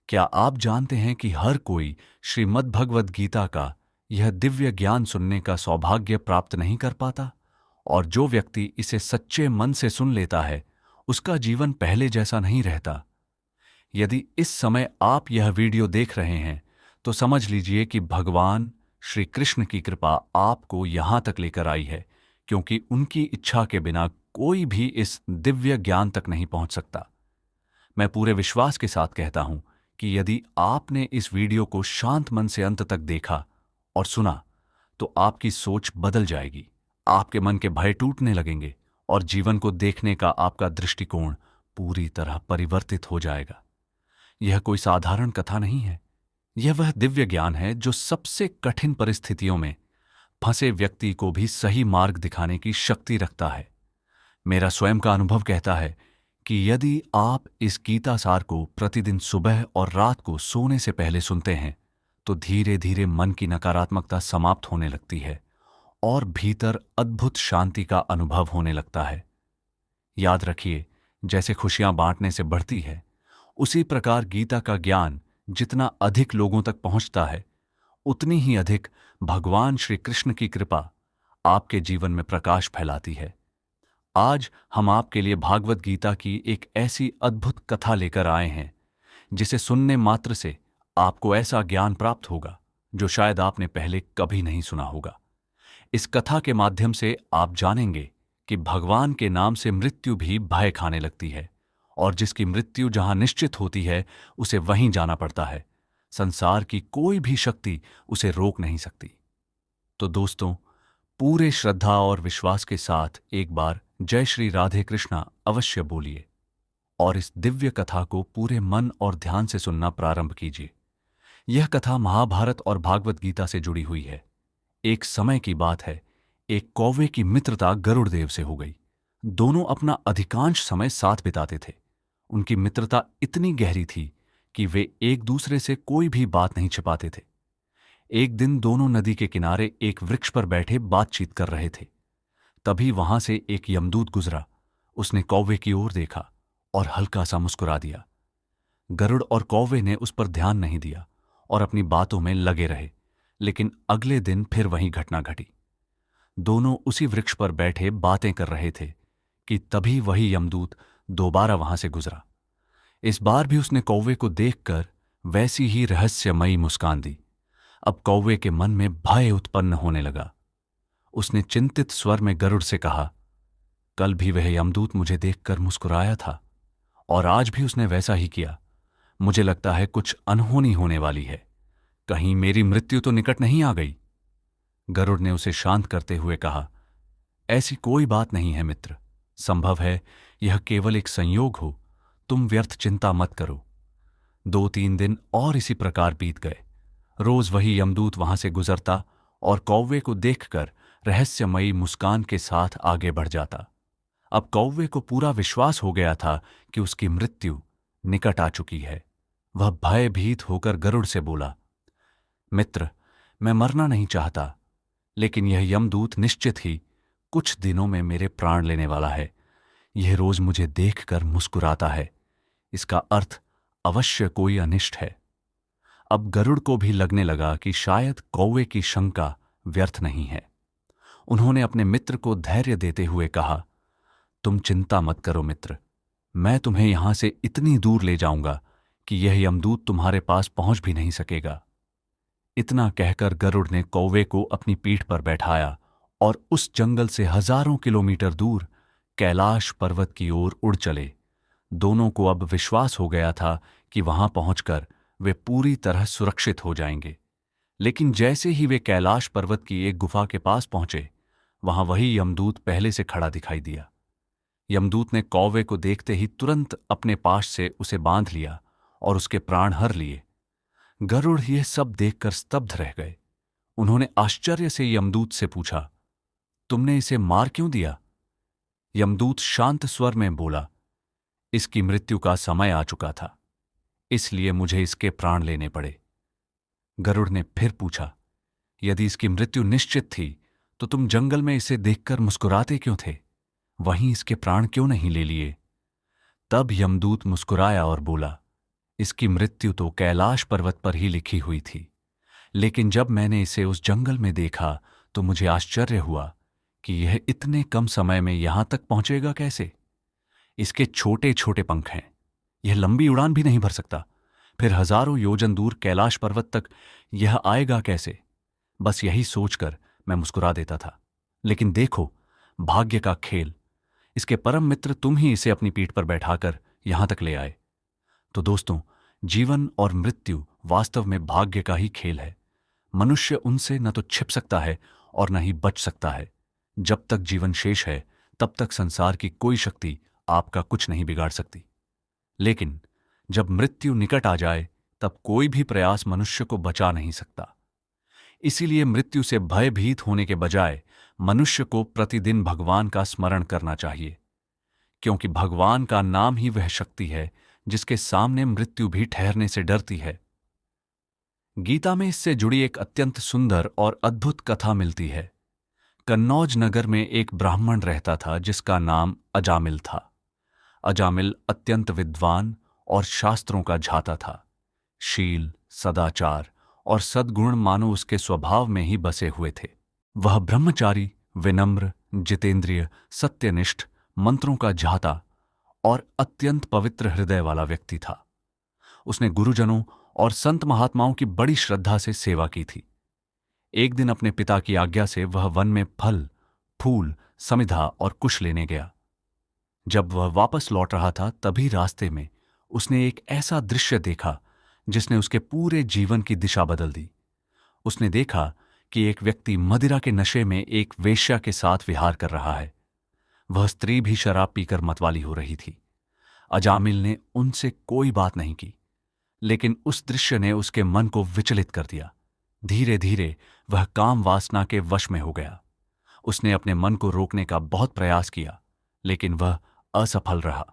क्या आप जानते हैं कि हर कोई श्रीमद् भगवद गीता का यह दिव्य ज्ञान सुनने का सौभाग्य प्राप्त नहीं कर पाता? और जो व्यक्ति इसे सच्चे मन से सुन लेता है, उसका जीवन पहले जैसा नहीं रहता। यदि इस समय आप यह वीडियो देख रहे हैं, तो समझ लीजिए कि भगवान श्री कृष्ण की कृपा आपको यहां तक लेकर आई है, क्योंकि उनकी इच्छा के बिना कोई भी इस दिव्य ज्ञान तक नहीं पहुंच सकता। मैं पूरे विश्वास के साथ कहता हूं कि यदि आपने इस वीडियो को शांत मन से अंत तक देखा और सुना, तो आपकी सोच बदल जाएगी, आपके मन के भय टूटने लगेंगे और जीवन को देखने का आपका दृष्टिकोण पूरी तरह परिवर्तित हो जाएगा। यह कोई साधारण कथा नहीं है। यह वह दिव्य ज्ञान है जो सबसे कठिन परिस्थितियों में फंसे व्यक्ति को भी सही मार्ग दिखाने की शक्ति रखता है। मेरा स्वयं का अनुभव कहता है कि यदि आप इस गीता सार को प्रतिदिन सुबह और रात को सोने से पहले सुनते हैं, तो धीरे धीरे मन की नकारात्मकता समाप्त होने लगती है और भीतर अद्भुत शांति का अनुभव होने लगता है। याद रखिए, जैसे खुशियां बांटने से बढ़ती है, उसी प्रकार गीता का ज्ञान जितना अधिक लोगों तक पहुंचता है, उतनी ही अधिक भगवान श्री कृष्ण की कृपा आपके जीवन में प्रकाश फैलाती है। आज हम आपके लिए भागवत गीता की एक ऐसी अद्भुत कथा लेकर आए हैं, जिसे सुनने मात्र से आपको ऐसा ज्ञान प्राप्त होगा जो शायद आपने पहले कभी नहीं सुना होगा। इस कथा के माध्यम से आप जानेंगे कि भगवान के नाम से मृत्यु भी भय खाने लगती है, और जिसकी मृत्यु जहां निश्चित होती है, उसे वहीं जाना पड़ता है। संसार की कोई भी शक्ति उसे रोक नहीं सकती। तो दोस्तों, पूरे श्रद्धा और विश्वास के साथ एक बार जय श्री राधे कृष्णा अवश्य बोलिए और इस दिव्य कथा को पूरे मन और ध्यान से सुनना प्रारंभ कीजिए। यह कथा महाभारत और भागवत गीता से जुड़ी हुई है। एक समय की बात है, एक कौवे की मित्रता गरुड़ देव से हो गई। दोनों अपना अधिकांश समय साथ बिताते थे। उनकी मित्रता इतनी गहरी थी कि वे एक दूसरे से कोई भी बात नहीं छिपाते थे। एक दिन दोनों नदी के किनारे एक वृक्ष पर बैठे बातचीत कर रहे थे। तभी वहां से एक यमदूत गुजरा। उसने कौवे की ओर देखा और हल्का सा मुस्कुरा दिया। गरुड़ और कौवे ने उस पर ध्यान नहीं दिया और अपनी बातों में लगे रहे। लेकिन अगले दिन फिर वही घटना घटी। दोनों उसी वृक्ष पर बैठे बातें कर रहे थे कि तभी वही यमदूत दोबारा वहां से गुजरा। इस बार भी उसने कौवे को देखकर वैसी ही रहस्यमयी मुस्कान दी। अब कौवे के मन में भय उत्पन्न होने लगा। उसने चिंतित स्वर में गरुड़ से कहा, कल भी वह यमदूत मुझे देखकर मुस्कुराया था और आज भी उसने वैसा ही किया। मुझे लगता है कुछ अनहोनी होने वाली है। कहीं मेरी मृत्यु तो निकट नहीं आ गई? गरुड़ ने उसे शांत करते हुए कहा, ऐसी कोई बात नहीं है मित्र। संभव है यह केवल एक संयोग हो। तुम व्यर्थ चिंता मत करो। 2-3 दिन और इसी प्रकार बीत गए। रोज वही यमदूत वहां से गुजरता और कौवे को देखकर रहस्यमयी मुस्कान के साथ आगे बढ़ जाता। अब कौवे को पूरा विश्वास हो गया था कि उसकी मृत्यु निकट आ चुकी है। वह भयभीत होकर गरुड़ से बोला, मित्र, मैं मरना नहीं चाहता, लेकिन यह यमदूत निश्चित ही कुछ दिनों में मेरे प्राण लेने वाला है। यह रोज मुझे देखकर मुस्कुराता है। इसका अर्थ अवश्य कोई अनिष्ट है। अब गरुड़ को भी लगने लगा कि शायद कौवे की शंका व्यर्थ नहीं है। उन्होंने अपने मित्र को धैर्य देते हुए कहा, तुम चिंता मत करो मित्र, मैं तुम्हें यहां से इतनी दूर ले जाऊंगा कि यह यमदूत तुम्हारे पास पहुंच भी नहीं सकेगा। इतना कहकर गरुड़ ने कौवे को अपनी पीठ पर बैठाया और उस जंगल से हजारों किलोमीटर दूर कैलाश पर्वत की ओर उड़ चले। दोनों को अब विश्वास हो गया था कि वहां पहुंचकर वे पूरी तरह सुरक्षित हो जाएंगे। लेकिन जैसे ही वे कैलाश पर्वत की एक गुफा के पास पहुंचे, वहां वही यमदूत पहले से खड़ा दिखाई दिया। यमदूत ने कौवे को देखते ही तुरंत अपने पाश से उसे बांध लिया और उसके प्राण हर लिए। गरुड़ ये सब देखकर स्तब्ध रह गए। उन्होंने आश्चर्य से यमदूत से पूछा, तुमने इसे मार क्यों दिया? यमदूत शांत स्वर में बोला, इसकी मृत्यु का समय आ चुका था, इसलिए मुझे इसके प्राण लेने पड़े। गरुड़ ने फिर पूछा, यदि इसकी मृत्यु निश्चित थी तो तुम जंगल में इसे देखकर मुस्कुराते क्यों थे? वहीं इसके प्राण क्यों नहीं ले लिए? तब यमदूत मुस्कुराया और बोला, इसकी मृत्यु तो कैलाश पर्वत पर ही लिखी हुई थी, लेकिन जब मैंने इसे उस जंगल में देखा तो मुझे आश्चर्य हुआ कि यह इतने कम समय में यहां तक पहुंचेगा कैसे। इसके छोटे छोटे पंख हैं, यह लंबी उड़ान भी नहीं भर सकता। फिर हजारों योजन दूर कैलाश पर्वत तक यह आएगा कैसे। बस यही सोचकर मैं मुस्कुरा देता था। लेकिन देखो, भाग्य का खेल, इसके परम मित्र तुम ही इसे अपनी पीठ पर बैठाकर यहां तक ले आए। तो दोस्तों, जीवन और मृत्यु वास्तव में भाग्य का ही खेल है। मनुष्य उनसे न तो छिप सकता है और न ही बच सकता है। जब तक जीवन शेष है तब तक संसार की कोई शक्ति आपका कुछ नहीं बिगाड़ सकती। लेकिन जब मृत्यु निकट आ जाए तब कोई भी प्रयास मनुष्य को बचा नहीं सकता। इसीलिए मृत्यु से भयभीत होने के बजाय मनुष्य को प्रतिदिन भगवान का स्मरण करना चाहिए, क्योंकि भगवान का नाम ही वह शक्ति है जिसके सामने मृत्यु भी ठहरने से डरती है। गीता में इससे जुड़ी एक अत्यंत सुंदर और अद्भुत कथा मिलती है। कन्नौज नगर में एक ब्राह्मण रहता था जिसका नाम अजामिल था। अजामिल अत्यंत विद्वान और शास्त्रों का झाता था। शील, सदाचार और सद्गुण मानो उसके स्वभाव में ही बसे हुए थे। वह ब्रह्मचारी, विनम्र, जितेंद्रिय, सत्यनिष्ठ, मंत्रों का झाता और अत्यंत पवित्र हृदय वाला व्यक्ति था। उसने गुरुजनों और संत महात्माओं की बड़ी श्रद्धा से सेवा की थी। एक दिन अपने पिता की आज्ञा से वह वन में फल, फूल, समिधा और कुश लेने गया। जब वह वापस लौट रहा था तभी रास्ते में उसने एक ऐसा दृश्य देखा जिसने उसके पूरे जीवन की दिशा बदल दी। उसने देखा कि एक व्यक्ति मदिरा के नशे में एक वेश्या के साथ विहार कर रहा है। वह स्त्री भी शराब पीकर मतवाली हो रही थी। अजामिल ने उनसे कोई बात नहीं की, लेकिन उस दृश्य ने उसके मन को विचलित कर दिया। धीरे धीरे वह काम वासना के वश में हो गया। उसने अपने मन को रोकने का बहुत प्रयास किया, लेकिन वह असफल रहा।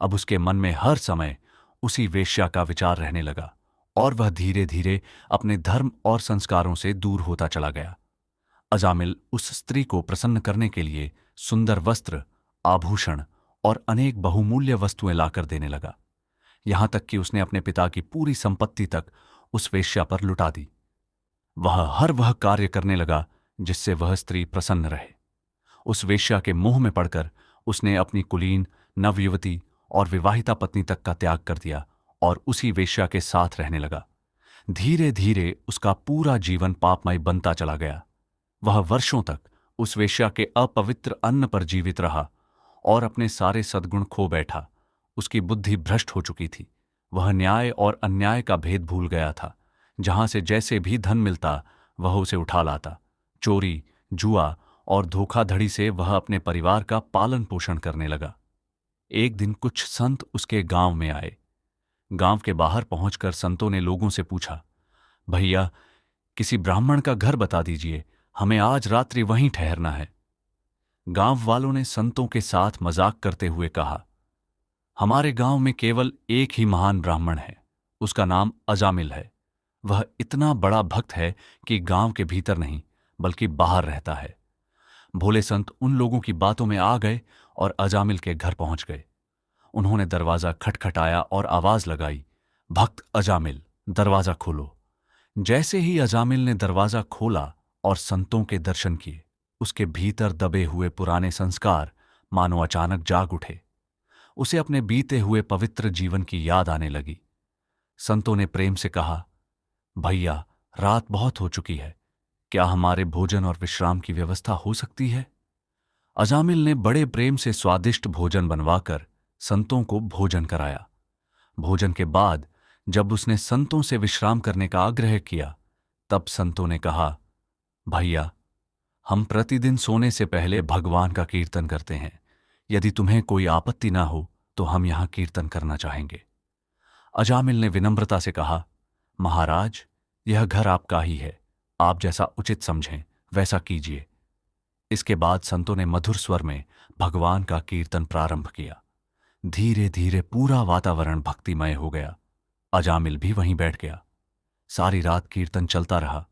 अब उसके मन में हर समय उसी वेश्या का विचार रहने लगा और वह धीरे धीरे अपने धर्म और संस्कारों से दूर होता चला गया। अजामिल उस स्त्री को प्रसन्न करने के लिए सुंदर वस्त्र, आभूषण और अनेक बहुमूल्य वस्तुएं लाकर देने लगा। यहां तक कि उसने अपने पिता की पूरी संपत्ति तक उस वेश्या पर लुटा दी। वह कार्य करने लगा जिससे वह स्त्री प्रसन्न रहे। उस वेश्या के मोह में पड़कर उसने अपनी कुलीन, नवयुवती और विवाहिता पत्नी तक का त्याग कर दिया और उसी वेश्या के साथ रहने लगा। धीरे धीरे उसका पूरा जीवन पापमय बनता चला गया। वह वर्षों तक उस वेश्या के अपवित्र अन्न पर जीवित रहा और अपने सारे सद्गुण खो बैठा। उसकी बुद्धि भ्रष्ट हो चुकी थी। वह न्याय और अन्याय का भेद भूल गया था। जहां से जैसे भी धन मिलता वह उसे उठा लाता। चोरी, जुआ और धोखाधड़ी से वह अपने परिवार का पालन पोषण करने लगा। एक दिन कुछ संत उसके गांव में आए। गांव के बाहर पहुंचकर संतों ने लोगों से पूछा, भैया, किसी ब्राह्मण का घर बता दीजिए, हमें आज रात्रि वहीं ठहरना है। गांव वालों ने संतों के साथ मजाक करते हुए कहा, हमारे गांव में केवल एक ही महान ब्राह्मण है, उसका नाम अजामिल है। वह इतना बड़ा भक्त है कि गांव के भीतर नहीं बल्कि बाहर रहता है। भोले संत उन लोगों की बातों में आ गए और अजामिल के घर पहुंच गए। उन्होंने दरवाजा खटखटाया और आवाज लगाई, भक्त अजामिल, दरवाजा खोलो। जैसे ही अजामिल ने दरवाजा खोला और संतों के दर्शन किए, उसके भीतर दबे हुए पुराने संस्कार मानो अचानक जाग उठे। उसे अपने बीते हुए पवित्र जीवन की याद आने लगी। संतों ने प्रेम से कहा, भैया, रात बहुत हो चुकी है, क्या हमारे भोजन और विश्राम की व्यवस्था हो सकती है? अजामिल ने बड़े प्रेम से स्वादिष्ट भोजन बनवाकर संतों को भोजन कराया। भोजन के बाद जब उसने संतों से विश्राम करने का आग्रह किया, तब संतों ने कहा, भैया, हम प्रतिदिन सोने से पहले भगवान का कीर्तन करते हैं। यदि तुम्हें कोई आपत्ति ना हो तो हम यहां कीर्तन करना चाहेंगे। अजामिल ने विनम्रता से कहा, महाराज, यह घर आपका ही है, आप जैसा उचित समझें वैसा कीजिए। इसके बाद संतों ने मधुर स्वर में भगवान का कीर्तन प्रारंभ किया। धीरे धीरे पूरा वातावरण भक्तिमय हो गया। अजामिल भी वहीं बैठ गया। सारी रात कीर्तन चलता रहा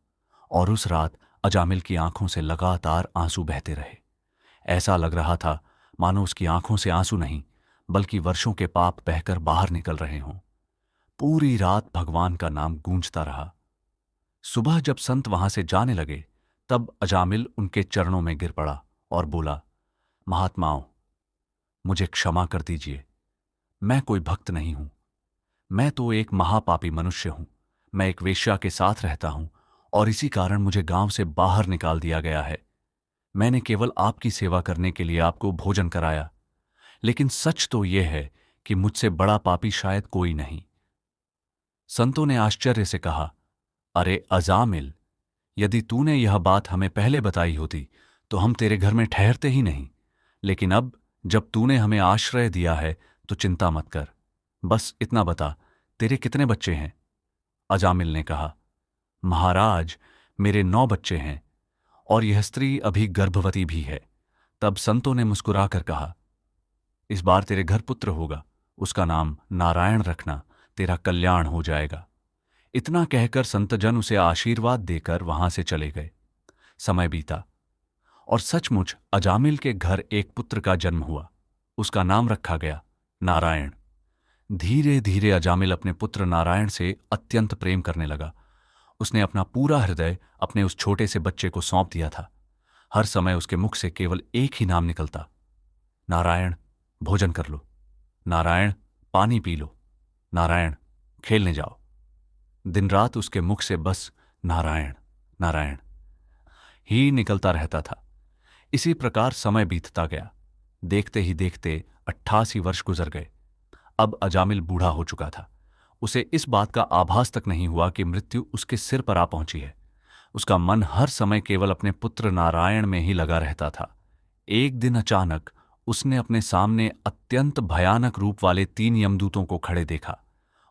और उस रात अजामिल की आंखों से लगातार आंसू बहते रहे। ऐसा लग रहा था मानो उसकी आंखों से आंसू नहीं बल्कि वर्षों के पाप बहकर बाहर निकल रहे हों। पूरी रात भगवान का नाम गूंजता रहा। सुबह जब संत वहां से जाने लगे, तब अजामिल उनके चरणों में गिर पड़ा और बोला, महात्माओं, मुझे क्षमा कर दीजिए। मैं कोई भक्त नहीं हूं। मैं तो एक महापापी मनुष्य हूं। मैं एक वेश्या के साथ रहता हूं और इसी कारण मुझे गांव से बाहर निकाल दिया गया है। मैंने केवल आपकी सेवा करने के लिए आपको भोजन कराया, लेकिन सच तो यह है कि मुझसे बड़ा पापी शायद कोई नहीं। संतों ने आश्चर्य से कहा, अरे अजामिल, यदि तूने यह बात हमें पहले बताई होती तो हम तेरे घर में ठहरते ही नहीं। लेकिन अब जब तूने हमें आश्रय दिया है तो चिंता मत कर। बस इतना बता, तेरे कितने बच्चे हैं? अजामिल ने कहा, महाराज, मेरे 9 बच्चे हैं और यह स्त्री अभी गर्भवती भी है। तब संतों ने मुस्कुराकर कहा, इस बार तेरे घर पुत्र होगा, उसका नाम नारायण रखना, तेरा कल्याण हो जाएगा। इतना कहकर संतजन उसे आशीर्वाद देकर वहां से चले गए। समय बीता और सचमुच अजामिल के घर एक पुत्र का जन्म हुआ। उसका नाम रखा गया नारायण। धीरे धीरे अजामिल अपने पुत्र नारायण से अत्यंत प्रेम करने लगा। उसने अपना पूरा हृदय अपने उस छोटे से बच्चे को सौंप दिया था। हर समय उसके मुख से केवल एक ही नाम निकलता, नारायण, भोजन कर लो, नारायण, पानी पी लो, नारायण, खेलने जाओ। दिन रात उसके मुख से बस नारायण नारायण ही निकलता रहता था। इसी प्रकार समय बीतता गया। देखते ही देखते 88 वर्ष गुजर गए। अब अजामिल बूढ़ा हो चुका था। उसे इस बात का आभास तक नहीं हुआ कि मृत्यु उसके सिर पर आ पहुंची है। उसका मन हर समय केवल अपने पुत्र नारायण में ही लगा रहता था। एक दिन अचानक उसने अपने सामने अत्यंत भयानक रूप वाले 3 यमदूतों को खड़े देखा।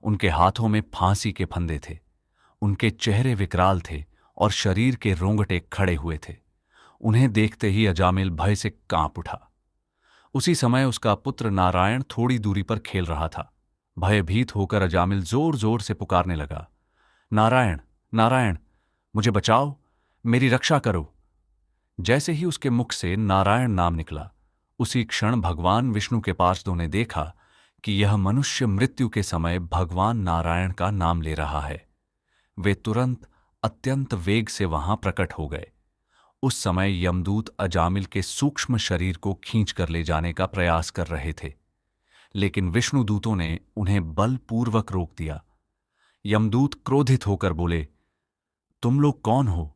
उनके हाथों में फांसी के फंदे थे। उनके चेहरे विकराल थे और शरीर के रोंगटे खड़े हुए थे। उन्हें देखते ही अजामिल भय से कांप उठा। उसी समय उसका पुत्र नारायण थोड़ी दूरी पर खेल रहा था। भयभीत होकर अजामिल जोर जोर से पुकारने लगा, नारायण, नारायण, मुझे बचाओ, मेरी रक्षा करो। जैसे ही उसके मुख से नारायण नाम निकला, उसी क्षण भगवान विष्णु के पार्षदों ने देखा कि यह मनुष्य मृत्यु के समय भगवान नारायण का नाम ले रहा है। वे तुरंत अत्यंत वेग से वहां प्रकट हो गए। उस समय यमदूत अजामिल के सूक्ष्म शरीर को खींच कर ले जाने का प्रयास कर रहे थे, लेकिन विष्णुदूतों ने उन्हें बलपूर्वक रोक दिया। यमदूत क्रोधित होकर बोले, तुम लोग कौन हो?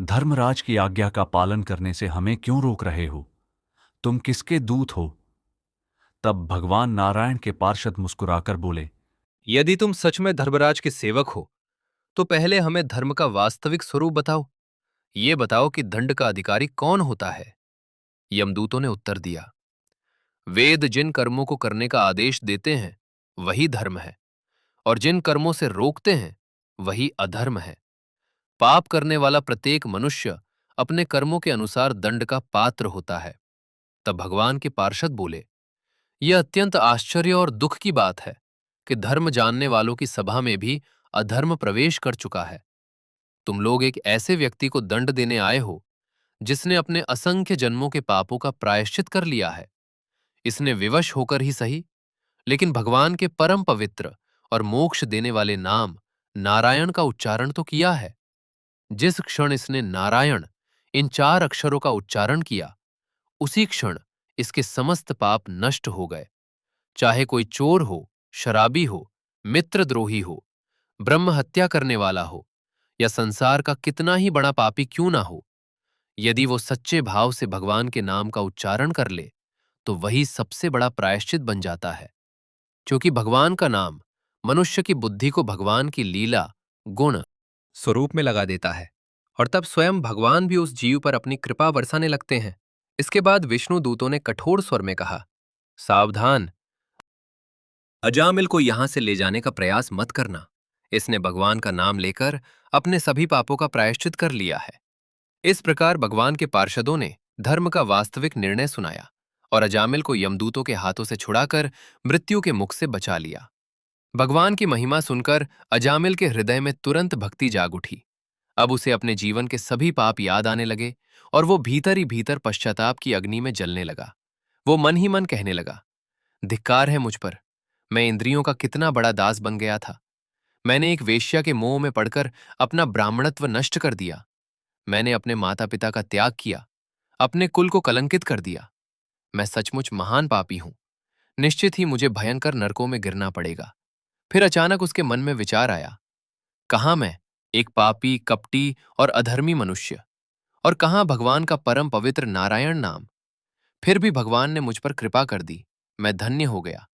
धर्मराज की आज्ञा का पालन करने से हमें क्यों रोक रहे हो? तुम किसके दूत हो? तब भगवान नारायण के पार्षद मुस्कुराकर बोले, यदि तुम सच में धर्मराज के सेवक हो तो पहले हमें धर्म का वास्तविक स्वरूप बताओ। ये बताओ कि दंड का अधिकारी कौन होता है। यमदूतों ने उत्तर दिया, वेद जिन कर्मों को करने का आदेश देते हैं वही धर्म है, और जिन कर्मों से रोकते हैं वही अधर्म है। पाप करने वाला प्रत्येक मनुष्य अपने कर्मों के अनुसार दंड का पात्र होता है। तब भगवान के पार्षद बोले, यह अत्यंत आश्चर्य और दुख की बात है कि धर्म जानने वालों की सभा में भी अधर्म प्रवेश कर चुका है। तुम लोग एक ऐसे व्यक्ति को दंड देने आए हो जिसने अपने असंख्य जन्मों के पापों का प्रायश्चित कर लिया है। इसने विवश होकर ही सही, लेकिन भगवान के परम पवित्र और मोक्ष देने वाले नाम नारायण का उच्चारण तो किया है। जिस क्षण इसने नारायण इन 4 अक्षरों का उच्चारण किया, उसी क्षण इसके समस्त पाप नष्ट हो गए। चाहे कोई चोर हो, शराबी हो, मित्रद्रोही हो, ब्रह्म हत्या करने वाला हो, या संसार का कितना ही बड़ा पापी क्यों ना हो, यदि वो सच्चे भाव से भगवान के नाम का उच्चारण कर ले तो वही सबसे बड़ा प्रायश्चित बन जाता है। क्योंकि भगवान का नाम मनुष्य की बुद्धि को भगवान की लीला, गुण, स्वरूप में लगा देता है, और तब स्वयं भगवान भी उस जीव पर अपनी कृपा बरसाने लगते हैं। इसके बाद विष्णु दूतों ने कठोर स्वर में कहा, सावधान, अजामिल को यहां से ले जाने का प्रयास मत करना। इसने भगवान का नाम लेकर अपने सभी पापों का प्रायश्चित कर लिया है। इस प्रकार भगवान के पार्षदों ने धर्म का वास्तविक निर्णय सुनाया और अजामिल को यमदूतों के हाथों से छुड़ाकर मृत्यु के मुख से बचा लिया। भगवान की महिमा सुनकर अजामिल के हृदय में तुरंत भक्ति जाग उठी। अब उसे अपने जीवन के सभी पाप याद आने लगे और वो भीतर ही भीतर पश्चाताप की अग्नि में जलने लगा। वो मन ही मन कहने लगा, धिक्कार है मुझ पर, मैं इंद्रियों का कितना बड़ा दास बन गया था। मैंने एक वेश्या के मोह में पड़कर अपना ब्राह्मणत्व नष्ट कर दिया। मैंने अपने माता पिता का त्याग किया, अपने कुल को कलंकित कर दिया। मैं सचमुच महान पापी हूं। निश्चित ही मुझे भयंकर नरकों में गिरना पड़ेगा। फिर अचानक उसके मन में विचार आया, कहाँ मैं, एक पापी, कपटी और अधर्मी मनुष्य, और कहाँ भगवान का परम पवित्र नारायण नाम। फिर भी भगवान ने मुझ पर कृपा कर दी। मैं धन्य हो गया।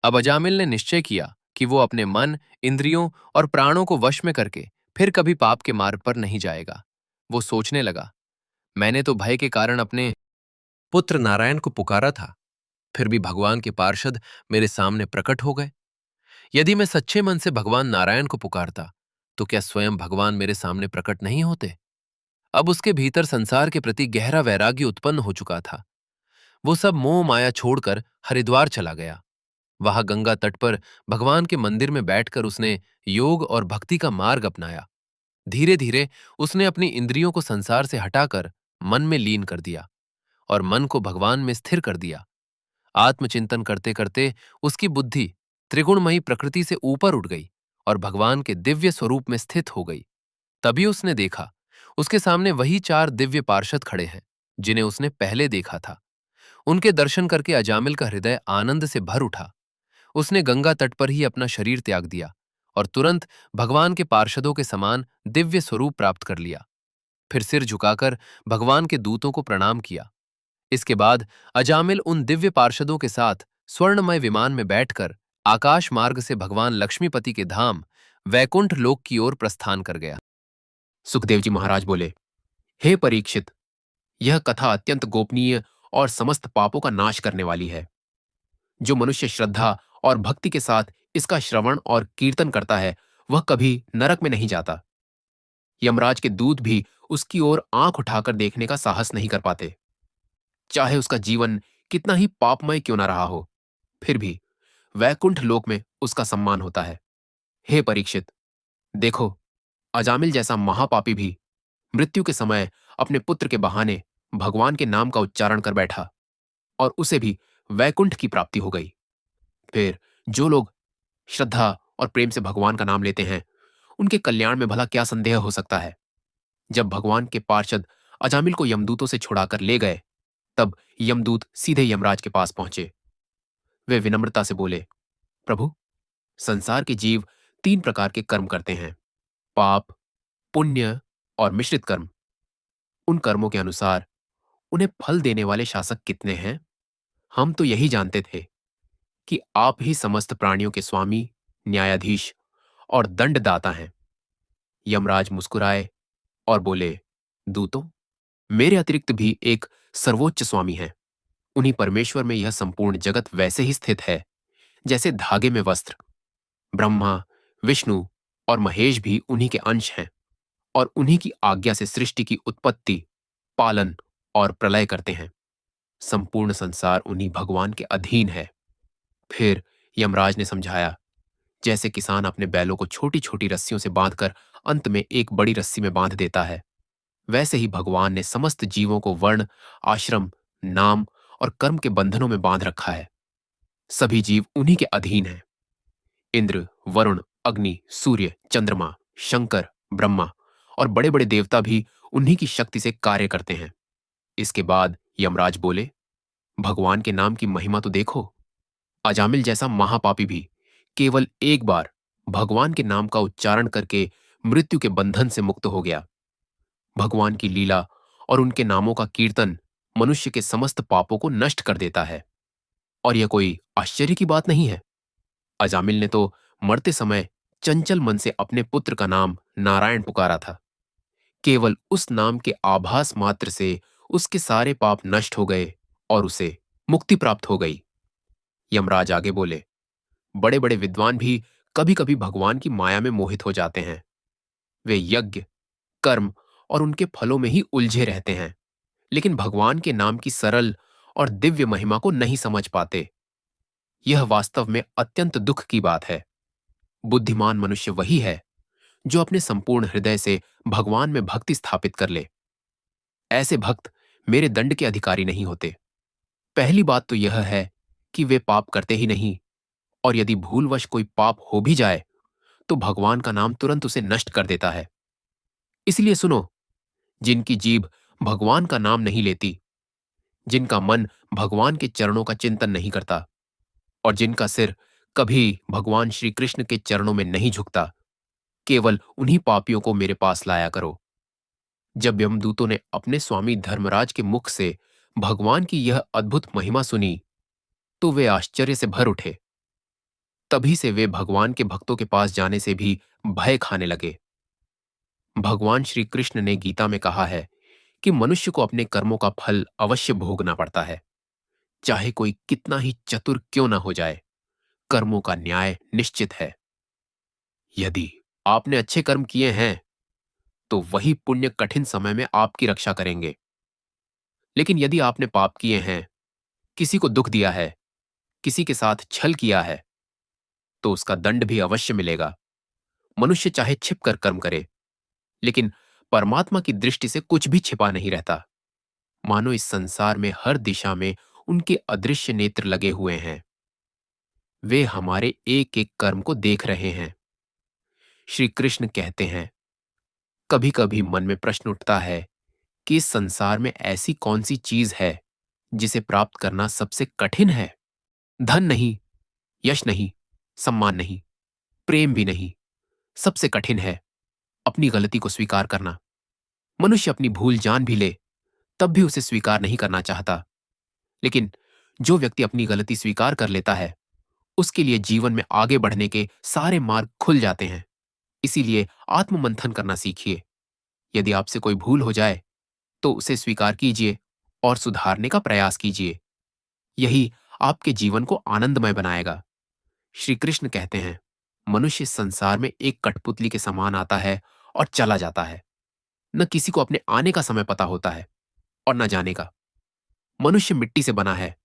अब अजामिल ने निश्चय किया कि वो अपने मन, इंद्रियों और प्राणों को वश में करके फिर कभी पाप के मार्ग पर नहीं जाएगा। वो सोचने लगा, मैंने तो भय के कारण अपने पुत्र नारायण को पुकारा था, फिर भी भगवान के पार्षद मेरे सामने प्रकट हो गए। यदि मैं सच्चे मन से भगवान नारायण को पुकारता, तो क्या स्वयं भगवान मेरे सामने प्रकट नहीं होते? अब उसके भीतर संसार के प्रति गहरा वैराग्य उत्पन्न हो चुका था। वो सब मोह माया छोड़कर हरिद्वार चला गया। वहां गंगा तट पर भगवान के मंदिर में बैठकर उसने योग और भक्ति का मार्ग अपनाया। धीरे धीरे उसने अपनी इंद्रियों को संसार से हटाकर मन में लीन कर दिया और मन को भगवान में स्थिर कर दिया। आत्मचिंतन करते करते उसकी बुद्धि त्रिगुणमयी प्रकृति से ऊपर उठ गई और भगवान के दिव्य स्वरूप में स्थित हो गई। तभी उसने देखा, उसके सामने वही 4 दिव्य पार्षद खड़े हैं जिन्हें उसने पहले देखा था। उनके दर्शन करके अजामिल का हृदय आनंद से भर उठा। उसने गंगा तट पर ही अपना शरीर त्याग दिया और तुरंत भगवान के पार्षदों के समान दिव्य स्वरूप प्राप्त कर लिया। फिर सिर झुकाकर भगवान के दूतों को प्रणाम किया। इसके बाद अजामिल उन दिव्य पार्षदों के साथ स्वर्णमय विमान में बैठकर आकाश मार्ग से भगवान लक्ष्मीपति के धाम वैकुंठ लोक की ओर प्रस्थान कर गया। सुखदेव जी महाराज बोले, हे परीक्षित, यह कथा अत्यंत गोपनीय और समस्त पापों का नाश करने वाली है। जो मनुष्य श्रद्धा और भक्ति के साथ इसका श्रवण और कीर्तन करता है, वह कभी नरक में नहीं जाता। यमराज के दूत भी उसकी ओर आंख उठाकर देखने का साहस नहीं कर पाते। चाहे उसका जीवन कितना ही पापमय क्यों न रहा हो, फिर भी वैकुंठ लोक में उसका सम्मान होता है। हे परीक्षित, देखो, अजामिल जैसा महापापी भी मृत्यु के समय अपने पुत्र के बहाने भगवान के नाम का उच्चारण कर बैठा और उसे भी वैकुंठ की प्राप्ति हो गई। फिर जो लोग श्रद्धा और प्रेम से भगवान का नाम लेते हैं, उनके कल्याण में भला क्या संदेह हो सकता है। जब भगवान के पार्षद अजामिल को यमदूतों से छुड़ाकर ले गए, तब यमदूत सीधे यमराज के पास पहुंचे। वे विनम्रता से बोले, प्रभु, संसार के जीव 3 प्रकार के कर्म करते हैं, पाप, पुण्य और मिश्रित कर्म। उन कर्मों के अनुसार उन्हें फल देने वाले शासक कितने हैं? हम तो यही जानते थे कि आप ही समस्त प्राणियों के स्वामी, न्यायाधीश और दंडदाता हैं। यमराज मुस्कुराए और बोले, दूतों, मेरे अतिरिक्त भी एक सर्वोच्च स्वामी है। उन्हीं परमेश्वर में यह संपूर्ण जगत वैसे ही स्थित है जैसे धागे में वस्त्र। ब्रह्मा, विष्णु और महेश भी उन्हीं के अंश हैं और उन्हीं की आज्ञा से सृष्टि की उत्पत्ति, पालन और प्रलय करते हैं। संपूर्ण संसार उन्हीं भगवान के अधीन है। फिर यमराज ने समझाया, जैसे किसान अपने बैलों को छोटी छोटी रस्सियों से बांधकर अंत में एक बड़ी रस्सी में बांध देता है, वैसे ही भगवान ने समस्त जीवों को वर्ण, आश्रम, नाम और कर्म के बंधनों में बांध रखा है। सभी जीव उन्हीं के अधीन हैं। इंद्र, वरुण, अग्नि, सूर्य, चंद्रमा, शंकर, ब्रह्मा और बड़े बड़े देवता भी उन्हीं की शक्ति से कार्य करते हैं। इसके बाद यमराज बोले, भगवान के नाम की महिमा तो देखो। अजामिल जैसा महापापी भी केवल एक बार भगवान के नाम का उच्चारण करके मृत्यु के बंधन से मुक्त हो गया। भगवान की लीला और उनके नामों का कीर्तन मनुष्य के समस्त पापों को नष्ट कर देता है। और यह कोई आश्चर्य की बात नहीं है। अजामिल ने तो मरते समय चंचल मन से अपने पुत्र का नाम नारायण पुकारा था। केवल उस नाम के आभास मात्र से उसके सारे पाप नष्ट हो गए और उसे मुक्ति प्राप्त हो गई। यमराज आगे बोले, बड़े बड़े विद्वान भी कभी कभी भगवान की माया में मोहित हो जाते हैं। वे यज्ञ, कर्म और उनके फलों में ही उलझे रहते हैं, लेकिन भगवान के नाम की सरल और दिव्य महिमा को नहीं समझ पाते। यह वास्तव में अत्यंत दुख की बात है। बुद्धिमान मनुष्य वही है जो अपने संपूर्ण हृदय से भगवान में भक्ति स्थापित कर ले। ऐसे भक्त मेरे दंड के अधिकारी नहीं होते। पहली बात तो यह है कि वे पाप करते ही नहीं, और यदि भूलवश कोई पाप हो भी जाए तो भगवान का नाम तुरंत उसे नष्ट कर देता है। इसलिए सुनो, जिनकी जीभ भगवान का नाम नहीं लेती, जिनका मन भगवान के चरणों का चिंतन नहीं करता और जिनका सिर कभी भगवान श्री कृष्ण के चरणों में नहीं झुकता, केवल उन्हीं पापियों को मेरे पास लाया करो। जब यमदूतों ने अपने स्वामी धर्मराज के मुख से भगवान की यह अद्भुत महिमा सुनी तो वे आश्चर्य से भर उठे। तभी से वे भगवान के भक्तों के पास जाने से भी भय खाने लगे। भगवान श्री कृष्ण ने गीता में कहा है कि मनुष्य को अपने कर्मों का फल अवश्य भोगना पड़ता है, चाहे कोई कितना ही चतुर क्यों ना हो जाए। कर्मों का न्याय निश्चित है। यदि आपने अच्छे कर्म किए हैं तो वही पुण्य कठिन समय में आपकी रक्षा करेंगे। लेकिन यदि आपने पाप किए हैं, किसी को दुख दिया है, किसी के साथ छल किया है, तो उसका दंड भी अवश्य मिलेगा। मनुष्य चाहे छिपकर कर्म करे, लेकिन परमात्मा की दृष्टि से कुछ भी छिपा नहीं रहता। मानो इस संसार में हर दिशा में उनके अदृश्य नेत्र लगे हुए हैं। वे हमारे एक एक कर्म को देख रहे हैं। श्री कृष्ण कहते हैं, कभी कभी मन में प्रश्न उठता है कि इस संसार में ऐसी कौन सी चीज है जिसे प्राप्त करना सबसे कठिन है। धन नहीं, यश नहीं, सम्मान नहीं, प्रेम भी नहीं। सबसे कठिन है अपनी गलती को स्वीकार करना। मनुष्य अपनी भूल जान भी ले तब भी उसे स्वीकार नहीं करना चाहता। लेकिन जो व्यक्ति अपनी गलती स्वीकार कर लेता है, उसके लिए जीवन में आगे बढ़ने के सारे मार्ग खुल जाते हैं। इसीलिए आत्ममंथन करना सीखिए। यदि आपसे कोई भूल हो जाए तो उसे स्वीकार कीजिए और सुधारने का प्रयास कीजिए। यही आपके जीवन को आनंदमय बनाएगा। श्री कृष्ण कहते हैं, मनुष्य इस संसार में एक कठपुतली के समान आता है और चला जाता है। न किसी को अपने आने का समय पता होता है और न जाने का। मनुष्य मिट्टी से बना है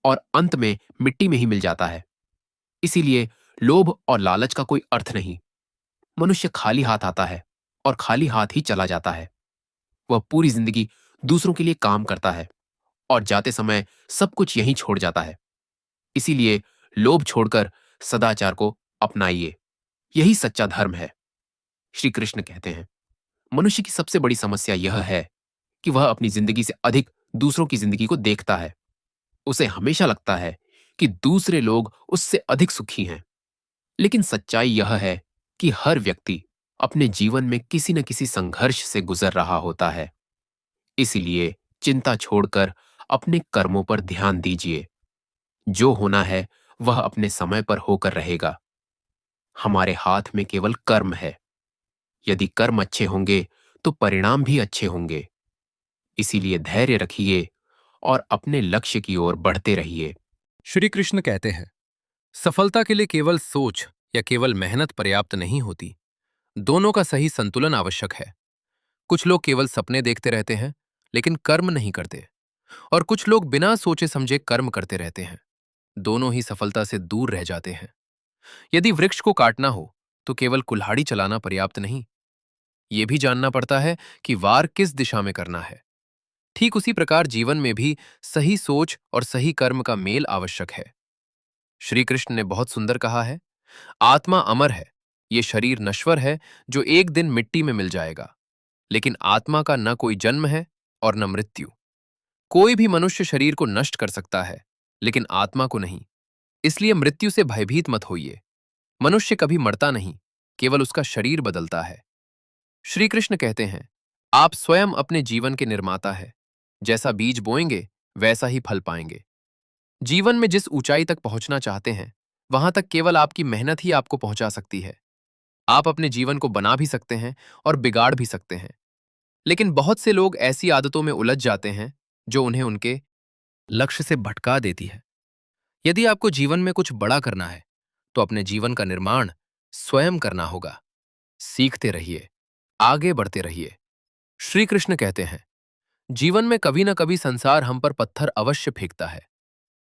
और अंत में मिट्टी में ही मिल जाता है। इसीलिए लोभ और लालच का कोई अर्थ नहीं। मनुष्य खाली हाथ आता है और खाली हाथ ही चला जाता है। वह पूरी जिंदगी दूसरों के लिए काम करता है और जाते समय सब कुछ यहीं छोड़ जाता है। इसीलिए लोभ छोड़कर सदाचार को अपनाइए। यही सच्चा धर्म है। श्री कृष्ण कहते हैं, मनुष्य की सबसे बड़ी समस्या यह है कि वह अपनी जिंदगी से अधिक दूसरों की जिंदगी को देखता है। उसे हमेशा लगता है कि दूसरे लोग उससे अधिक सुखी हैं। लेकिन सच्चाई यह है कि हर व्यक्ति अपने जीवन में किसी न किसी संघर्ष से गुजर रहा होता है। इसलिए चिंता छोड़कर अपने कर्मों पर ध्यान दीजिए। जो होना है वह अपने समय पर होकर रहेगा। हमारे हाथ में केवल कर्म है। यदि कर्म अच्छे होंगे तो परिणाम भी अच्छे होंगे। इसीलिए धैर्य रखिए और अपने लक्ष्य की ओर बढ़ते रहिए। श्री कृष्ण कहते हैं, सफलता के लिए केवल सोच या केवल मेहनत पर्याप्त नहीं होती। दोनों का सही संतुलन आवश्यक है। कुछ लोग केवल सपने देखते रहते हैं लेकिन कर्म नहीं करते, और कुछ लोग बिना सोचे समझे कर्म करते रहते हैं। दोनों ही सफलता से दूर रह जाते हैं। यदि वृक्ष को काटना हो तो केवल कुल्हाड़ी चलाना पर्याप्त नहीं, यह भी जानना पड़ता है कि वार किस दिशा में करना है। ठीक उसी प्रकार जीवन में भी सही सोच और सही कर्म का मेल आवश्यक है। श्री कृष्ण ने बहुत सुंदर कहा है, आत्मा अमर है, ये शरीर नश्वर है जो एक दिन मिट्टी में मिल जाएगा। लेकिन आत्मा का न कोई जन्म है और न मृत्यु। कोई भी मनुष्य शरीर को नष्ट कर सकता है लेकिन आत्मा को नहीं। इसलिए मृत्यु से भयभीत मत होइए। मनुष्य कभी मरता नहीं, केवल उसका शरीर बदलता है। श्री कृष्ण कहते हैं, आप स्वयं अपने जीवन के निर्माता है। जैसा बीज बोएंगे वैसा ही फल पाएंगे। जीवन में जिस ऊंचाई तक पहुंचना चाहते हैं वहां तक केवल आपकी मेहनत ही आपको पहुंचा सकती है। आप अपने जीवन को बना भी सकते हैं और बिगाड़ भी सकते हैं। लेकिन बहुत से लोग ऐसी आदतों में उलझ जाते हैं जो उन्हें उनके लक्ष्य से भटका देती है। यदि आपको जीवन में कुछ बड़ा करना है तो अपने जीवन का निर्माण स्वयं करना होगा। सीखते रहिए, आगे बढ़ते रहिए। श्री कृष्ण कहते हैं, जीवन में कभी न कभी संसार हम पर पत्थर अवश्य फेंकता है।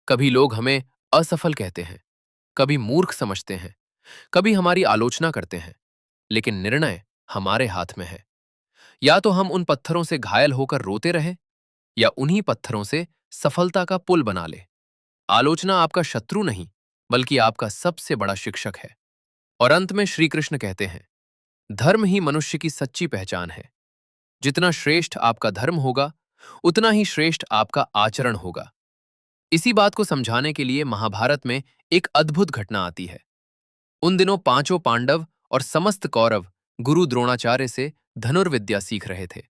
कभी लोग हमें असफल कहते हैं, कभी मूर्ख समझते हैं, कभी हमारी आलोचना करते हैं। लेकिन निर्णय हमारे हाथ में है। या तो हम उन पत्थरों से घायल होकर रोते रहें या उन्हीं पत्थरों से सफलता का पुल बना ले। आलोचना आपका शत्रु नहीं बल्कि आपका सबसे बड़ा शिक्षक है। और अंत में श्री कृष्ण कहते हैं, धर्म ही मनुष्य की सच्ची पहचान है। जितना श्रेष्ठ आपका धर्म होगा, उतना ही श्रेष्ठ आपका आचरण होगा। इसी बात को समझाने के लिए महाभारत में एक अद्भुत घटना आती है। उन दिनों पांचों पांडव और समस्त कौरव गुरु द्रोणाचार्य से धनुर्विद्या सीख रहे थे।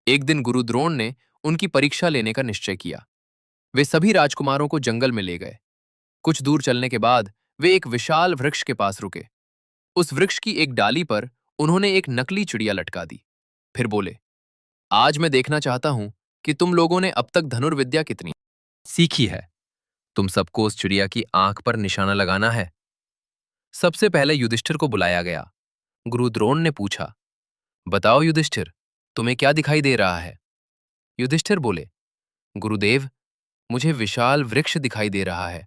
एक दिन गुरु द्रोण ने उनकी परीक्षा लेने का निश्चय किया। वे सभी राजकुमारों को जंगल में ले गए। कुछ दूर चलने के बाद वे एक विशाल वृक्ष के पास रुके। उस वृक्ष की एक डाली पर उन्होंने एक नकली चिड़िया लटका दी। फिर बोले, आज मैं देखना चाहता हूं कि तुम लोगों ने अब तक धनुर्विद्या कितनी सीखी है। तुम सबको उस चिड़िया की आंख पर निशाना लगाना है। सबसे पहले युधिष्ठिर को बुलाया गया। गुरु द्रोण ने पूछा, बताओ युधिष्ठिर, तुम्हें क्या दिखाई दे रहा है? युधिष्ठिर बोले, गुरुदेव, मुझे विशाल वृक्ष दिखाई दे रहा है।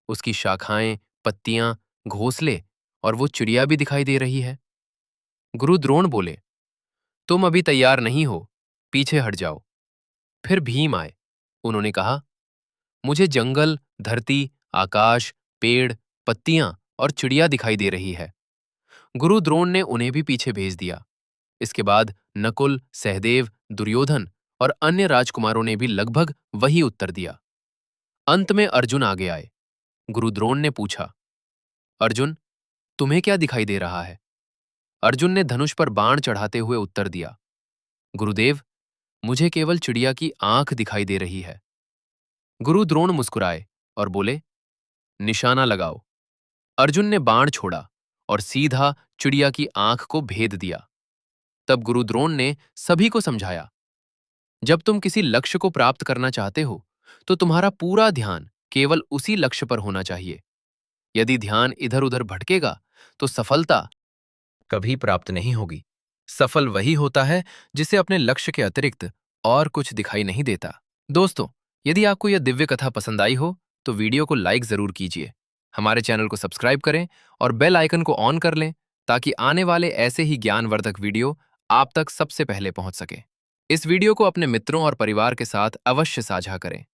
उसकी शाखाएं, पत्तियां, घोंसले और वो चिड़िया भी दिखाई दे रही है। गुरु द्रोण बोले, तुम अभी तैयार नहीं हो, पीछे हट जाओ। फिर भीम आए। उन्होंने कहा, मुझे जंगल, धरती, आकाश, पेड़, पत्तियां और चिड़िया दिखाई दे रही है। गुरु द्रोण ने उन्हें भी पीछे भेज दिया। इसके बाद नकुल, सहदेव, दुर्योधन और अन्य राजकुमारों ने भी लगभग वही उत्तर दिया। अंत में अर्जुन आगे आए। गुरु द्रोण ने पूछा, अर्जुन, तुम्हें क्या दिखाई दे रहा है? अर्जुन ने धनुष पर बाण चढ़ाते हुए उत्तर दिया, गुरुदेव, मुझे केवल चिड़िया की आंख दिखाई दे रही है। गुरु द्रोण मुस्कुराए और बोले, निशाना लगाओ। अर्जुन ने बाण छोड़ा और सीधा चिड़िया की आंख को भेद दिया। तब गुरु द्रोण ने सभी को समझाया, जब तुम किसी लक्ष्य को प्राप्त करना चाहते हो, तो तुम्हारा पूरा ध्यान केवल उसी लक्ष्य पर होना चाहिए। यदि ध्यान इधर उधर भटकेगा, तो सफलता कभी प्राप्त नहीं होगी। सफल वही होता है जिसे अपने लक्ष्य के अतिरिक्त और कुछ दिखाई नहीं देता। दोस्तों, यदि आपको यह दिव्य कथा पसंद आई हो, तो वीडियो को लाइक जरूर कीजिए। हमारे चैनल को सब्सक्राइब करें और बेल आइकन को ऑन कर लें, ताकि आने वाले ऐसे ही ज्ञानवर्धक वीडियो आप तक सबसे पहले पहुंच सके। इस वीडियो को अपने मित्रों और परिवार के साथ अवश्य साझा करें,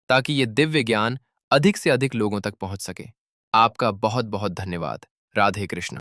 ताकि ये दिव्य ज्ञान अधिक से अधिक लोगों तक पहुंच सके। आपका बहुत बहुत धन्यवाद। राधे कृष्ण।